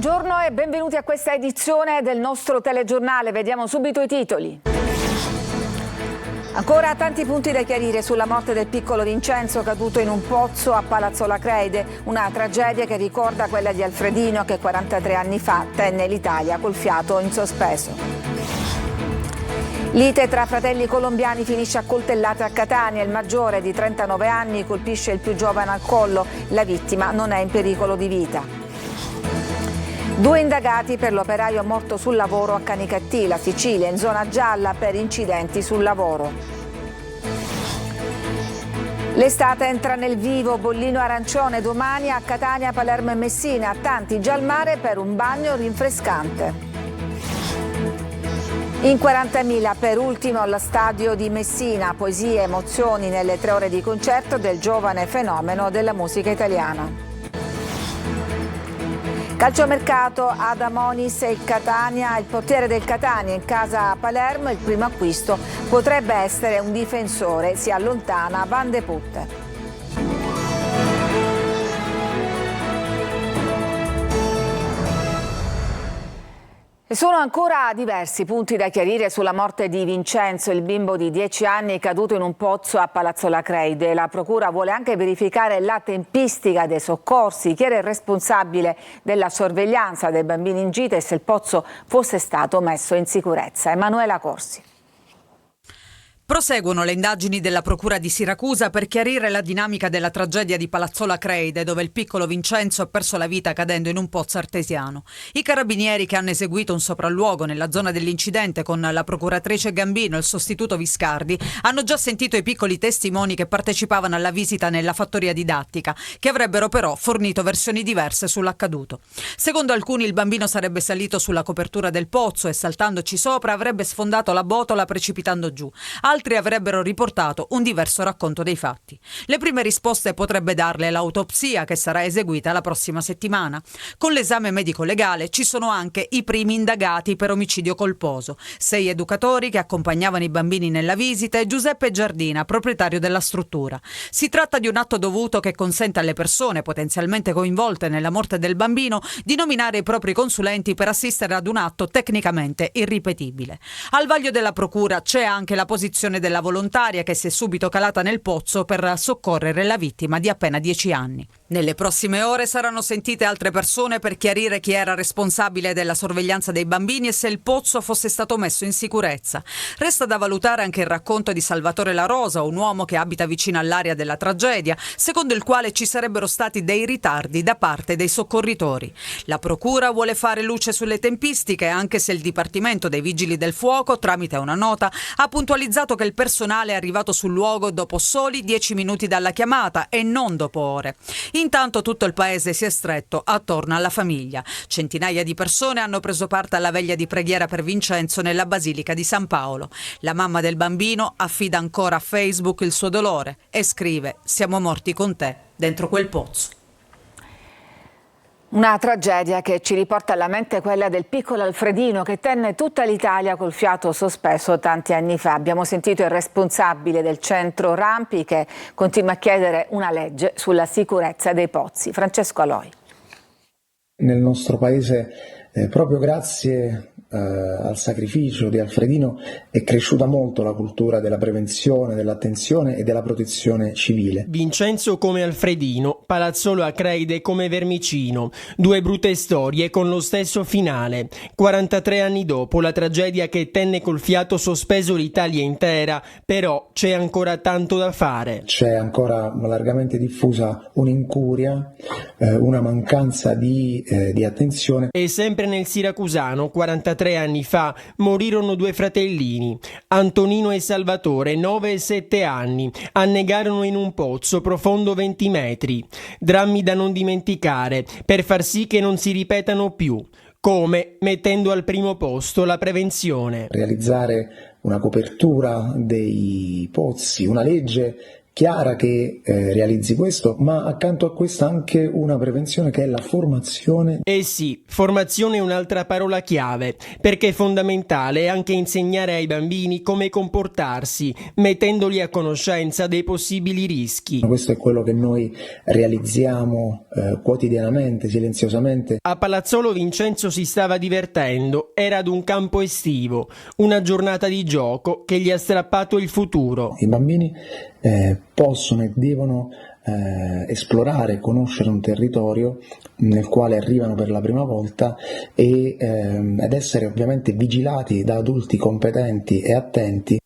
Buongiorno e benvenuti a questa edizione del nostro telegiornale. Vediamo subito i titoli. Ancora tanti punti da chiarire sulla morte del piccolo Vincenzo caduto in un pozzo a Palazzola Creide, una tragedia che ricorda quella di Alfredino che 43 anni fa tenne l'Italia col fiato in sospeso. Lite tra fratelli colombiani finisce a coltellate a Catania. Il maggiore di 39 anni colpisce il più giovane al collo. La vittima non è in pericolo di vita. 2 indagati per l'operaio morto sul lavoro a Canicattì, Sicilia, in zona gialla per incidenti sul lavoro. L'estate entra nel vivo, bollino arancione domani a Catania, Palermo e Messina. Tanti già al mare per un bagno rinfrescante. In 40.000 per ultimo allo stadio di Messina, poesie e emozioni nelle 3 ore di concerto del giovane fenomeno della musica italiana. Calciomercato, Adamonis e il Catania, il portiere del Catania in casa a Palermo, il primo acquisto potrebbe essere un difensore, si allontana Van de Putte. E sono ancora diversi punti da chiarire sulla morte di Vincenzo, il bimbo di 10 anni caduto in un pozzo a Palazzola Creide. La procura vuole anche verificare la tempistica dei soccorsi, chi era il responsabile della sorveglianza dei bambini in gita e se il pozzo fosse stato messo in sicurezza. Emanuela Corsi. Proseguono le indagini della Procura di Siracusa per chiarire la dinamica della tragedia di Palazzola Creide, dove il piccolo Vincenzo ha perso la vita cadendo in un pozzo artesiano. I carabinieri che hanno eseguito un sopralluogo nella zona dell'incidente con la procuratrice Gambino e il sostituto Viscardi hanno già sentito i piccoli testimoni che partecipavano alla visita nella fattoria didattica, che avrebbero però fornito versioni diverse sull'accaduto. Secondo alcuni il bambino sarebbe salito sulla copertura del pozzo e saltandoci sopra avrebbe sfondato la botola precipitando giù. Altri avrebbero riportato un diverso racconto dei fatti. Le prime risposte potrebbe darle l'autopsia che sarà eseguita la prossima settimana. Con l'esame medico-legale ci sono anche i primi indagati per omicidio colposo. 6 educatori che accompagnavano i bambini nella visita e Giuseppe Giardina, proprietario della struttura. Si tratta di un atto dovuto che consente alle persone potenzialmente coinvolte nella morte del bambino di nominare i propri consulenti per assistere ad un atto tecnicamente irripetibile. Al vaglio della procura c'è anche la posizione della volontaria che si è subito calata nel pozzo per soccorrere la vittima di appena 10 anni. Nelle prossime ore saranno sentite altre persone per chiarire chi era responsabile della sorveglianza dei bambini e se il pozzo fosse stato messo in sicurezza. Resta da valutare anche il racconto di Salvatore La Rosa, un uomo che abita vicino all'area della tragedia, secondo il quale ci sarebbero stati dei ritardi da parte dei soccorritori. La procura vuole fare luce sulle tempistiche, anche se il Dipartimento dei Vigili del Fuoco, tramite una nota, ha puntualizzato che il personale è arrivato sul luogo dopo soli 10 minuti dalla chiamata e non dopo ore. Intanto tutto il paese si è stretto attorno alla famiglia. Centinaia di persone hanno preso parte alla veglia di preghiera per Vincenzo nella Basilica di San Paolo. La mamma del bambino affida ancora a Facebook il suo dolore e scrive: "Siamo morti con te dentro quel pozzo". Una tragedia che ci riporta alla mente quella del piccolo Alfredino che tenne tutta l'Italia col fiato sospeso tanti anni fa. Abbiamo sentito il responsabile del centro Rampi che continua a chiedere una legge sulla sicurezza dei pozzi. Francesco Aloi. Nel nostro paese, proprio grazie al sacrificio di Alfredino, è cresciuta molto la cultura della prevenzione, dell'attenzione e della protezione civile. Vincenzo come Alfredino, Palazzola Creide come Vermicino, 2 brutte storie con lo stesso finale. 43 anni dopo la tragedia che tenne col fiato sospeso l'Italia intera, però c'è ancora tanto da fare. C'è ancora largamente diffusa un'incuria, una mancanza di attenzione. E sempre nel siracusano, 43 anni fa, morirono 2 fratellini, Antonino e Salvatore, 9 e 7 anni, annegarono in un pozzo profondo 20 metri. Drammi da non dimenticare, per far sì che non si ripetano più. Come? Mettendo al primo posto la prevenzione. Realizzare una copertura dei pozzi, una legge chiara che realizzi questo, ma accanto a questa anche una prevenzione che è la formazione. Eh sì, formazione è un'altra parola chiave, perché è fondamentale anche insegnare ai bambini come comportarsi, mettendoli a conoscenza dei possibili rischi. Questo è quello che noi realizziamo quotidianamente, silenziosamente. A Palazzolo Vincenzo si stava divertendo, era ad un campo estivo, una giornata di gioco che gli ha strappato il futuro. I bambini possono e devono esplorare, conoscere un territorio nel quale arrivano per la prima volta ed essere ovviamente vigilati da adulti competenti e attenti.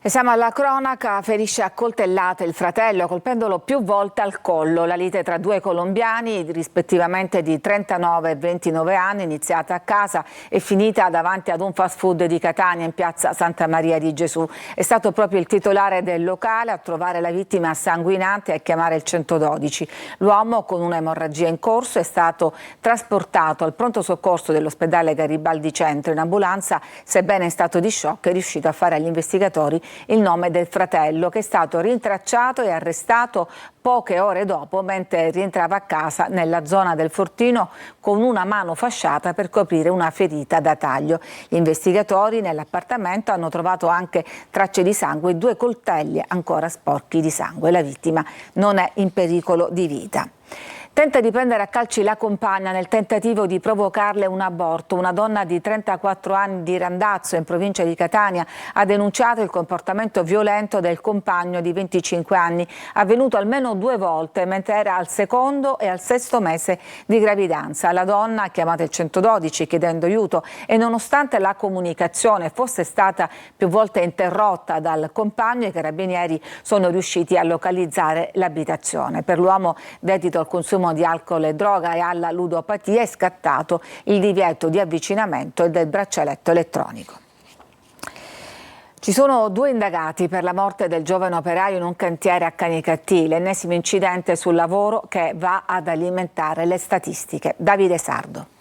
E siamo alla cronaca, ferisce a coltellate il fratello colpendolo più volte al collo. La lite tra due colombiani, rispettivamente di 39 e 29 anni, iniziata a casa e finita davanti ad un fast food di Catania in piazza Santa Maria di Gesù. È stato proprio il titolare del locale a trovare la vittima sanguinante e a chiamare il 112. L'uomo, con un'emorragia in corso, è stato trasportato al pronto soccorso dell'ospedale Garibaldi Centro in ambulanza, sebbene in stato di shock è riuscito a fare agli investigatori il nome del fratello, che è stato rintracciato e arrestato poche ore dopo mentre rientrava a casa nella zona del Fortino con una mano fasciata per coprire una ferita da taglio. Gli investigatori nell'appartamento hanno trovato anche tracce di sangue e 2 coltelli ancora sporchi di sangue. La vittima non è in pericolo di vita. Tenta di prendere a calci la compagna nel tentativo di provocarle un aborto. Una donna di 34 anni di Randazzo, in provincia di Catania, ha denunciato il comportamento violento del compagno di 25 anni, avvenuto almeno 2 volte mentre era al 2° e al 6° mese di gravidanza. La donna ha chiamato il 112 chiedendo aiuto e nonostante la comunicazione fosse stata più volte interrotta dal compagno, i carabinieri sono riusciti a localizzare l'abitazione. Per l'uomo dedito al consumo di alcol e droga e alla ludopatia è scattato il divieto di avvicinamento e del braccialetto elettronico. Ci sono 2 indagati per la morte del giovane operaio in un cantiere a Canicattì, l'ennesimo incidente sul lavoro che va ad alimentare le statistiche. Davide Sardo.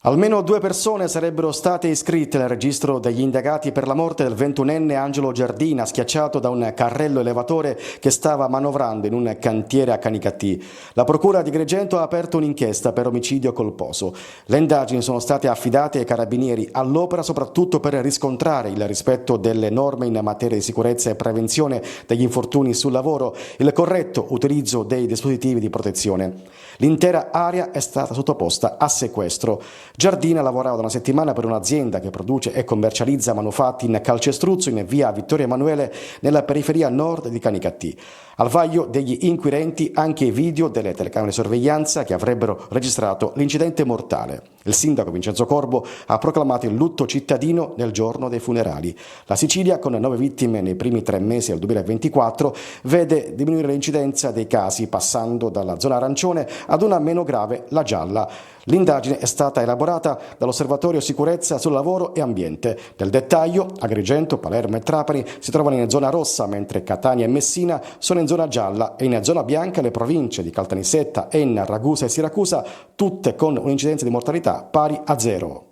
Almeno 2 persone sarebbero state iscritte nel registro degli indagati per la morte del 21enne Angelo Giardina, schiacciato da un carrello elevatore che stava manovrando in un cantiere a Canicattì. La procura di Agrigento ha aperto un'inchiesta per omicidio colposo. Le indagini sono state affidate ai carabinieri, all'opera soprattutto per riscontrare il rispetto delle norme in materia di sicurezza e prevenzione degli infortuni sul lavoro, il corretto utilizzo dei dispositivi di protezione. L'intera area è stata sottoposta a sequestro. Giardina lavorava da una settimana per un'azienda che produce e commercializza manufatti in calcestruzzo in via Vittorio Emanuele nella periferia nord di Canicattì. Al vaglio degli inquirenti anche i video delle telecamere di sorveglianza che avrebbero registrato l'incidente mortale. Il sindaco Vincenzo Corbo ha proclamato il lutto cittadino nel giorno dei funerali. La Sicilia, con 9 vittime nei primi 3 mesi del 2024, vede diminuire l'incidenza dei casi passando dalla zona arancione ad una meno grave, la gialla. L'indagine è stata elaborata dall'Osservatorio Sicurezza sul Lavoro e Ambiente. Nel dettaglio, Agrigento, Palermo e Trapani si trovano in zona rossa, mentre Catania e Messina sono in zona gialla e in zona bianca le province di Caltanissetta, Enna, Ragusa e Siracusa, tutte con un'incidenza di mortalità pari a 0.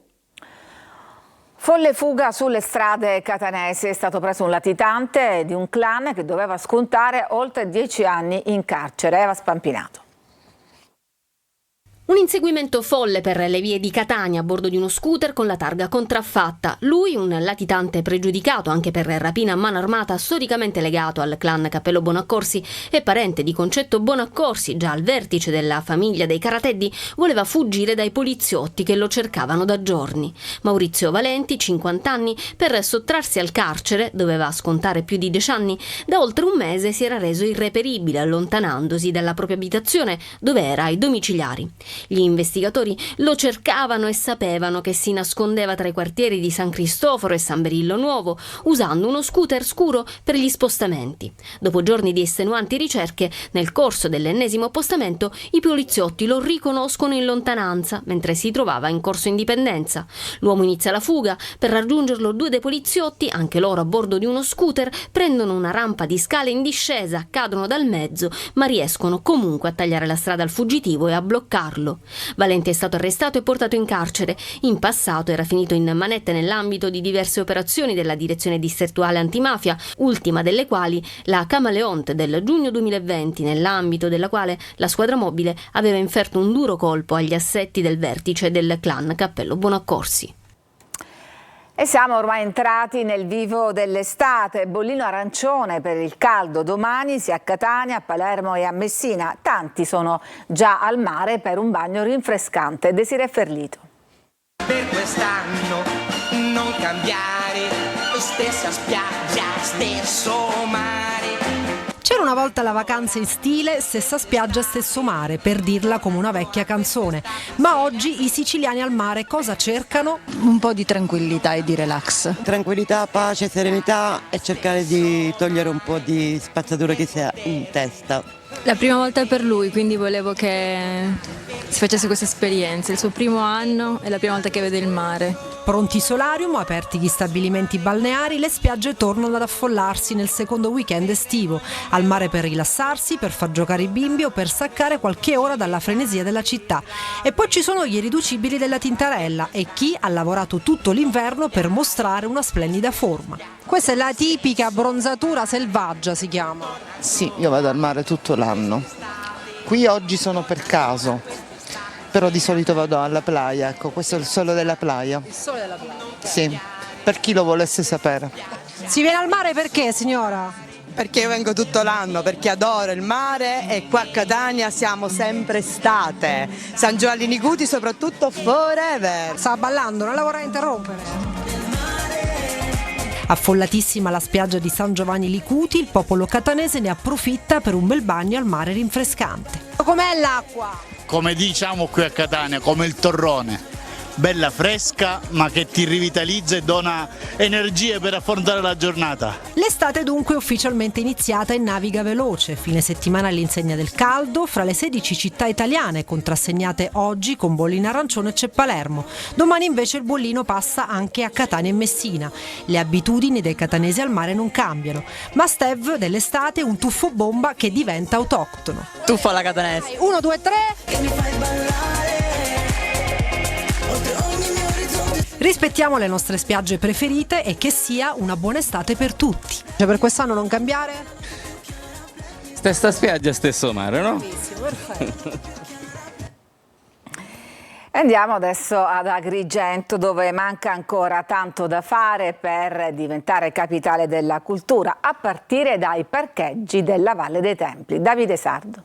Folle fuga sulle strade catanesi. È stato preso un latitante di un clan che doveva scontare oltre 10 anni in carcere. Eva Spampinato. Un inseguimento folle per le vie di Catania a bordo di uno scooter con la targa contraffatta. Lui, un latitante pregiudicato anche per rapina a mano armata, storicamente legato al clan Cappello Bonaccorsi e parente di Concetto Bonaccorsi, già al vertice della famiglia dei Carateddi, voleva fuggire dai poliziotti che lo cercavano da giorni. Maurizio Valenti, 50 anni, per sottrarsi al carcere, doveva scontare più di 10 anni, da oltre un mese si era reso irreperibile allontanandosi dalla propria abitazione dove era ai domiciliari. Gli investigatori lo cercavano e sapevano che si nascondeva tra i quartieri di San Cristoforo e San Berillo Nuovo, usando uno scooter scuro per gli spostamenti. Dopo giorni di estenuanti ricerche, nel corso dell'ennesimo appostamento, i poliziotti lo riconoscono in lontananza, mentre si trovava in Corso Indipendenza. L'uomo inizia la fuga. Per raggiungerlo 2 dei poliziotti, anche loro a bordo di uno scooter, prendono una rampa di scale in discesa, cadono dal mezzo, ma riescono comunque a tagliare la strada al fuggitivo e a bloccarlo. farlo. Valenti è stato arrestato e portato in carcere. In passato era finito in manette nell'ambito di diverse operazioni della Direzione Distrettuale Antimafia, ultima delle quali la Camaleonte del giugno 2020, nell'ambito della quale la squadra mobile aveva inferto un duro colpo agli assetti del vertice del clan Cappello Buonaccorsi. E siamo ormai entrati nel vivo dell'estate, bollino arancione per il caldo domani sia a Catania, a Palermo e a Messina. Tanti sono già al mare per un bagno rinfrescante. Desiree Ferlito. Per quest'anno non cambiare, stessa spiaggia, stesso mare. C'era una volta la vacanza in stile, stessa spiaggia, stesso mare, per dirla come una vecchia canzone. Ma oggi i siciliani al mare cosa cercano? Un po' di tranquillità e di relax. Tranquillità, pace, serenità e cercare di togliere un po' di spazzatura che sia in testa. La prima volta per lui, quindi volevo che si facesse questa esperienza. Il suo primo anno è la prima volta che vede il mare. Pronti solarium, aperti gli stabilimenti balneari, le spiagge tornano ad affollarsi nel secondo weekend estivo. Al mare per rilassarsi, per far giocare i bimbi o per staccare qualche ora dalla frenesia della città. E poi ci sono gli irriducibili della Tintarella e chi ha lavorato tutto l'inverno per mostrare una splendida forma. Questa è la tipica bronzatura selvaggia, si chiama. Sì, io vado al mare tutto l'anno. Qui oggi sono per caso, però di solito vado alla playa, ecco, questo è il sole della playa. Il sole della playa? Sì, per chi lo volesse sapere. Si viene al mare perché, signora? Perché io vengo tutto l'anno, perché adoro il mare e qua a Catania siamo sempre estate. San Giovanni Liguti soprattutto forever. Sta ballando, non la vorrei interrompere. Affollatissima la spiaggia di San Giovanni Licuti, il popolo catanese ne approfitta per un bel bagno al mare rinfrescante. Com'è l'acqua? Come diciamo qui a Catania, come il torrone. Bella fresca ma che ti rivitalizza e dona energie per affrontare la giornata. L'estate dunque è ufficialmente iniziata e naviga veloce. Fine settimana all'insegna del caldo, fra le 16 città italiane contrassegnate oggi con bollino arancione c'è Palermo. Domani invece il bollino passa anche a Catania e Messina. Le abitudini dei catanesi al mare non cambiano, ma Stev dell'estate è un tuffo bomba che diventa autoctono. Tuffo alla catanese. 1, 2, 3. Rispettiamo le nostre spiagge preferite e che sia una buona estate per tutti. Cioè per quest'anno non cambiare? Stessa spiaggia, stesso mare, no? Bellissimo, perfetto. Andiamo adesso ad Agrigento, dove manca ancora tanto da fare per diventare capitale della cultura, a partire dai parcheggi della Valle dei Templi. Davide Sardo.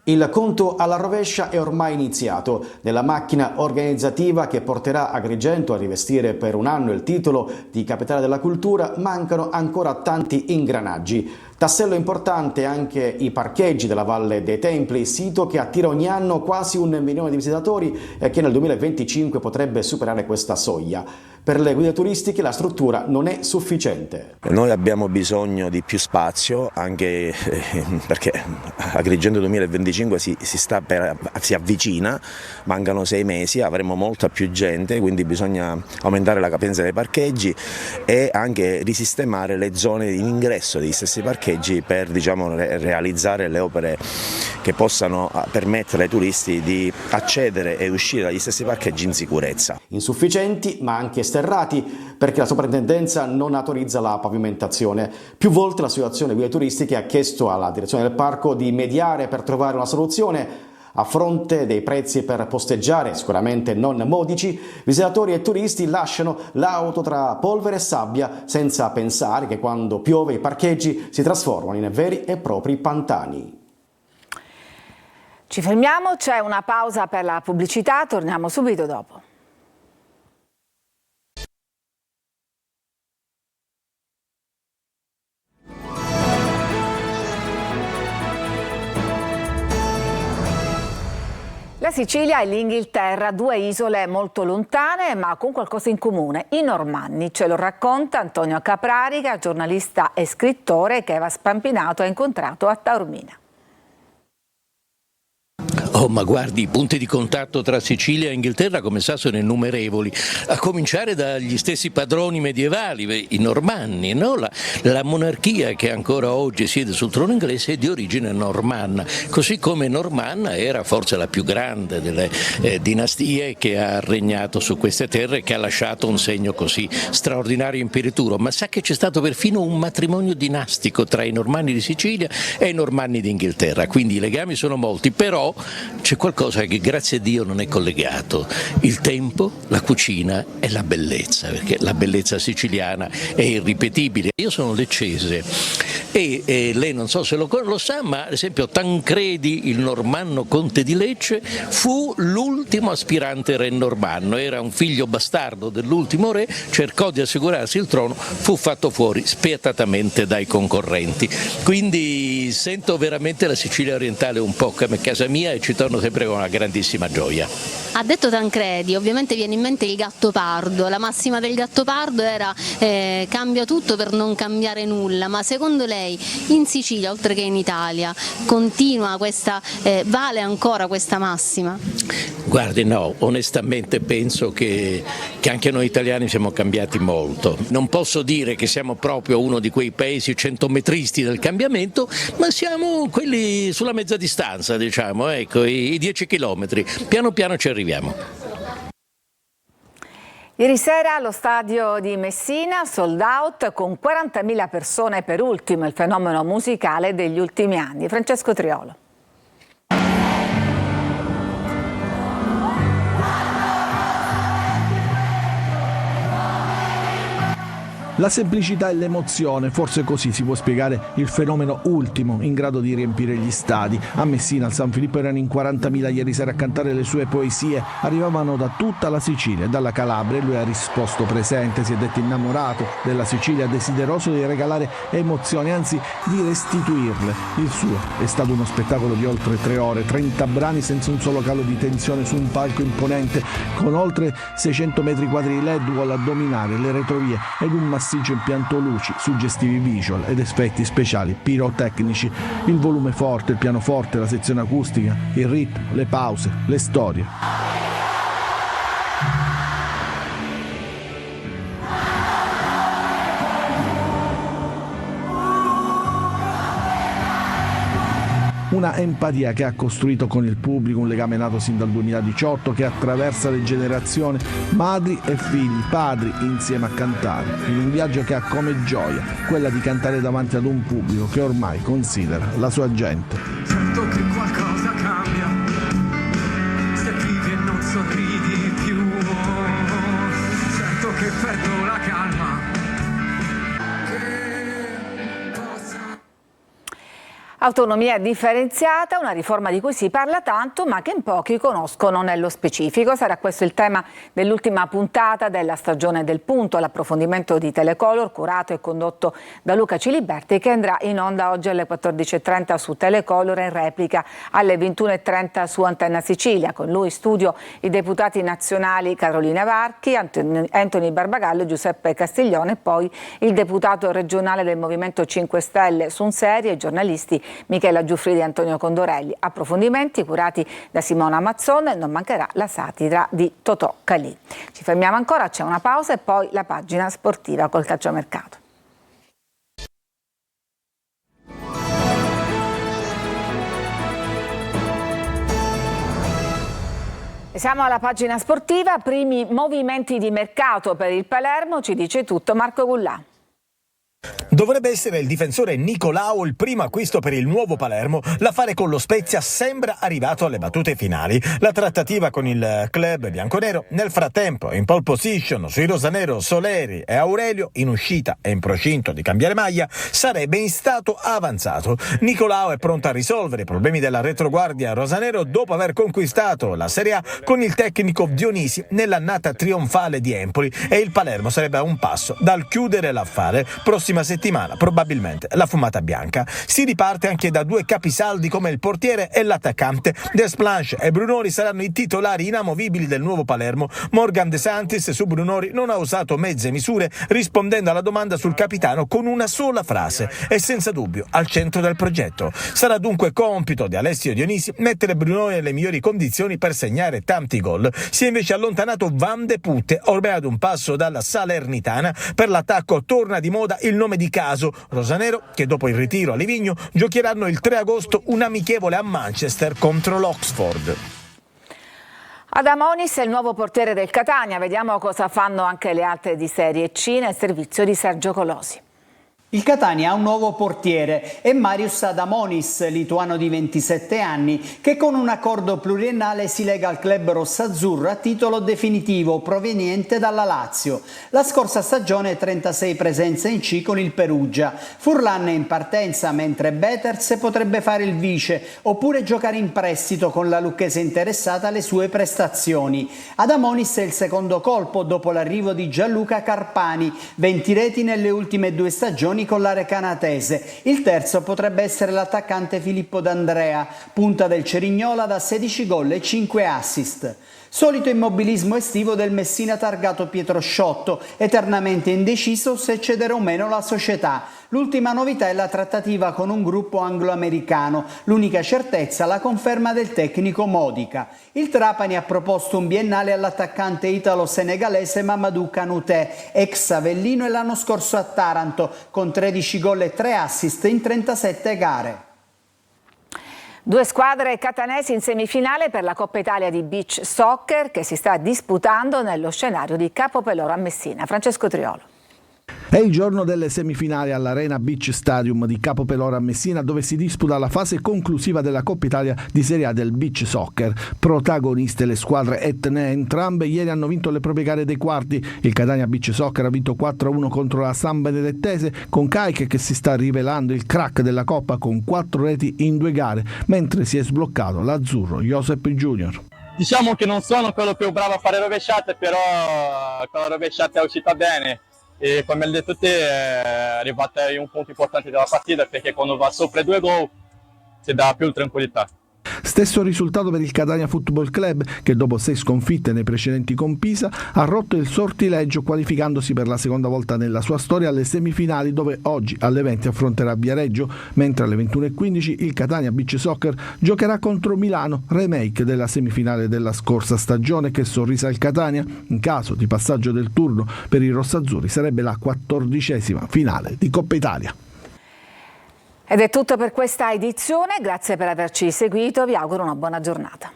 Il conto alla rovescia è ormai iniziato. Nella macchina organizzativa che porterà Agrigento a rivestire per un anno il titolo di capitale della cultura mancano ancora tanti ingranaggi. Tassello importante anche i parcheggi della Valle dei Templi, sito che attira ogni anno quasi 1 milione di visitatori e che nel 2025 potrebbe superare questa soglia. Per le guide turistiche la struttura non è sufficiente. Noi abbiamo bisogno di più spazio, anche perché Agrigento 2025 si avvicina, mancano 6 mesi, avremo molta più gente, quindi bisogna aumentare la capienza dei parcheggi e anche risistemare le zone di ingresso degli stessi parcheggi per realizzare le opere che possano permettere ai turisti di accedere e uscire dagli stessi parcheggi in sicurezza. Insufficienti ma anche sterrati perché la soprintendenza non autorizza la pavimentazione. Più volte l'associazione guide turistiche ha chiesto alla direzione del parco di mediare per trovare una soluzione. A fronte dei prezzi per posteggiare, sicuramente non modici, visitatori e turisti lasciano l'auto tra polvere e sabbia senza pensare che quando piove i parcheggi si trasformano in veri e propri pantani. Ci fermiamo, c'è una pausa per la pubblicità, torniamo subito dopo. La Sicilia e l'Inghilterra, 2 isole molto lontane ma con qualcosa in comune, i Normanni. Ce lo racconta Antonio Caprarica, giornalista e scrittore che Eva Spampinato ha incontrato a Taormina. Oh, ma guardi, i punti di contatto tra Sicilia e Inghilterra, come sa, sono innumerevoli, a cominciare dagli stessi padroni medievali, i normanni, no? La monarchia che ancora oggi siede sul trono inglese è di origine normanna, così come normanna era forse la più grande delle dinastie che ha regnato su queste terre e che ha lasciato un segno così straordinario e imperituro. Ma sa che c'è stato perfino un matrimonio dinastico tra i normanni di Sicilia e i normanni d'Inghilterra, quindi i legami sono molti, però c'è qualcosa che grazie a Dio non è collegato: il tempo, la cucina e la bellezza, perché la bellezza siciliana è irripetibile. Io sono leccese e lei non so se lo sa, ma ad esempio Tancredi, il normanno conte di Lecce, fu l'ultimo aspirante re normanno, era un figlio bastardo dell'ultimo re, cercò di assicurarsi il trono, fu fatto fuori spietatamente dai concorrenti. Quindi sento veramente la Sicilia orientale un po' come casa mia e ci torno sempre con una grandissima gioia. Ha detto Tancredi, ovviamente viene in mente il Gattopardo, la massima del Gattopardo era cambia tutto per non cambiare nulla, ma secondo lei in Sicilia oltre che in Italia continua vale ancora questa massima? Guardi, no, onestamente penso che anche noi italiani siamo cambiati molto. Non posso dire che siamo proprio uno di quei paesi centometristi del cambiamento, ma siamo quelli sulla mezza distanza, diciamo, ecco, i 10 chilometri. Piano piano ci arriviamo. Ieri sera allo stadio di Messina, sold out con 40.000 persone, per ultimo il fenomeno musicale degli ultimi anni. Francesco Triolo. La semplicità e l'emozione, forse così si può spiegare il fenomeno ultimo in grado di riempire gli stadi. A Messina, al San Filippo, erano in 40.000 ieri sera a cantare le sue poesie. Arrivavano da tutta la Sicilia e dalla Calabria. Lui ha risposto presente, si è detto innamorato della Sicilia, desideroso di regalare emozioni, anzi di restituirle. Il suo è stato uno spettacolo di oltre 3 ore, 30 brani senza un solo calo di tensione su un palco imponente, con oltre 600 metri quadri di LED wall a dominare le retrovie ed un massiccio impianto luci, suggestivi visual ed effetti speciali pirotecnici. Il volume forte, il pianoforte, la sezione acustica, il ritmo, le pause, le storie. Una empatia che ha costruito con il pubblico, un legame nato sin dal 2018 che attraversa le generazioni, madri e figli, padri insieme a cantare, in un viaggio che ha come gioia quella di cantare davanti ad un pubblico che ormai considera la sua gente. Sento che qualcosa cambia, se vivi e non sorridi più, sento che perdo la calma. Autonomia differenziata, una riforma di cui si parla tanto ma che in pochi conoscono nello specifico. Sarà questo il tema dell'ultima puntata della stagione del Punto, l'approfondimento di Telecolor, curato e condotto da Luca Ciliberti, che andrà in onda oggi alle 14.30 su Telecolor e in replica alle 21.30 su Antenna Sicilia. Con lui in studio i deputati nazionali Carolina Varchi, Anthony Barbagallo e Giuseppe Castiglione, e poi il deputato regionale del Movimento 5 Stelle Sunseri e i giornalisti Michela Giuffridi e Antonio Condorelli. Approfondimenti curati da Simona Mazzone, e non mancherà la satira di Totò Calì. Ci fermiamo ancora, c'è una pausa e poi la pagina sportiva col calciomercato. Siamo alla pagina sportiva, primi movimenti di mercato per il Palermo, ci dice tutto Marco Gullà. Dovrebbe essere il difensore Nicolao il primo acquisto per il nuovo Palermo. L'affare con lo Spezia sembra arrivato alle battute finali. La trattativa con il club bianconero, nel frattempo in pole position sui rosanero Soleri e Aurelio, in uscita e in procinto di cambiare maglia, sarebbe in stato avanzato. Nicolao è pronto a risolvere i problemi della retroguardia rosanero dopo aver conquistato la Serie A con il tecnico Dionisi nell'annata trionfale di Empoli, e il Palermo sarebbe a un passo dal chiudere l'affare. Prossimo prossima settimana, probabilmente la fumata bianca. Si riparte anche da due capisaldi come il portiere e l'attaccante. Desplanche e Brunori saranno i titolari inamovibili del nuovo Palermo. Morgan De Santis su Brunori non ha usato mezze misure, rispondendo alla domanda sul capitano con una sola frase: è senza dubbio al centro del progetto. Sarà dunque compito di Alessio Dionisi mettere Brunori nelle migliori condizioni per segnare tanti gol. Si è invece allontanato Van de Putte, ormai ad un passo dalla Salernitana. Per l'attacco torna di moda il nome di Caso, rosanero, che dopo il ritiro a Livigno giocheranno il 3 agosto un amichevole a Manchester contro l'Oxford. Adamonis è il nuovo portiere del Catania. Vediamo cosa fanno anche le altre di Serie C nel servizio di Sergio Colosi. Il Catania ha un nuovo portiere, è Marius Adamonis, lituano di 27 anni, che con un accordo pluriennale si lega al club rossazzurro a titolo definitivo, proveniente dalla Lazio. La scorsa stagione 36 presenze in C con il Perugia. Furlan è in partenza, mentre Beters potrebbe fare il vice, oppure giocare in prestito con la lucchese interessata alle sue prestazioni. Adamonis è il secondo colpo dopo l'arrivo di Gianluca Carpani, 20 reti nelle ultime 2 stagioni con la Recanatese. Il terzo potrebbe essere l'attaccante Filippo D'Andrea, punta del Cerignola da 16 gol e 5 assist. Solito immobilismo estivo del Messina targato Pietro Sciotto, eternamente indeciso se cedere o meno la società. L'ultima novità è la trattativa con un gruppo anglo-americano. L'unica certezza la conferma del tecnico Modica. Il Trapani ha proposto un biennale all'attaccante italo-senegalese Mamadou Kanouté, ex Avellino e l'anno scorso a Taranto, con 13 gol e 3 assist in 37 gare. 2 squadre catanesi in semifinale per la Coppa Italia di Beach Soccer che si sta disputando nello scenario di Capopeloro a Messina. Francesco Triolo. È il giorno delle semifinali all'Arena Beach Stadium di Capopeloro a Messina, dove si disputa la fase conclusiva della Coppa Italia di Serie A del Beach Soccer. Protagoniste le squadre etnee, entrambe ieri hanno vinto le proprie gare dei quarti. Il Catania Beach Soccer ha vinto 4-1 contro la San Benedettese, con Caiche che si sta rivelando il crack della Coppa con 4 reti in 2 gare, mentre si è sbloccato l'azzurro Josep Junior. Diciamo che non sono quello più bravo a fare rovesciate, però con la rovesciata è uscita bene. E come hai detto te, è arrivato un punto importante della partita, perché quando va sopra 2 gol si dà più tranquillità. Stesso risultato per il Catania Football Club, che dopo 6 sconfitte nei precedenti con Pisa ha rotto il sortileggio, qualificandosi per la seconda volta nella sua storia alle semifinali, dove oggi alle 20 affronterà Viareggio, mentre alle 21:15 il Catania Beach Soccer giocherà contro Milano, remake della semifinale della scorsa stagione che sorrise al Catania. In caso di passaggio del turno per i rossazzurri sarebbe la 14ª finale di Coppa Italia. Ed è tutto per questa edizione, grazie per averci seguito, vi auguro una buona giornata.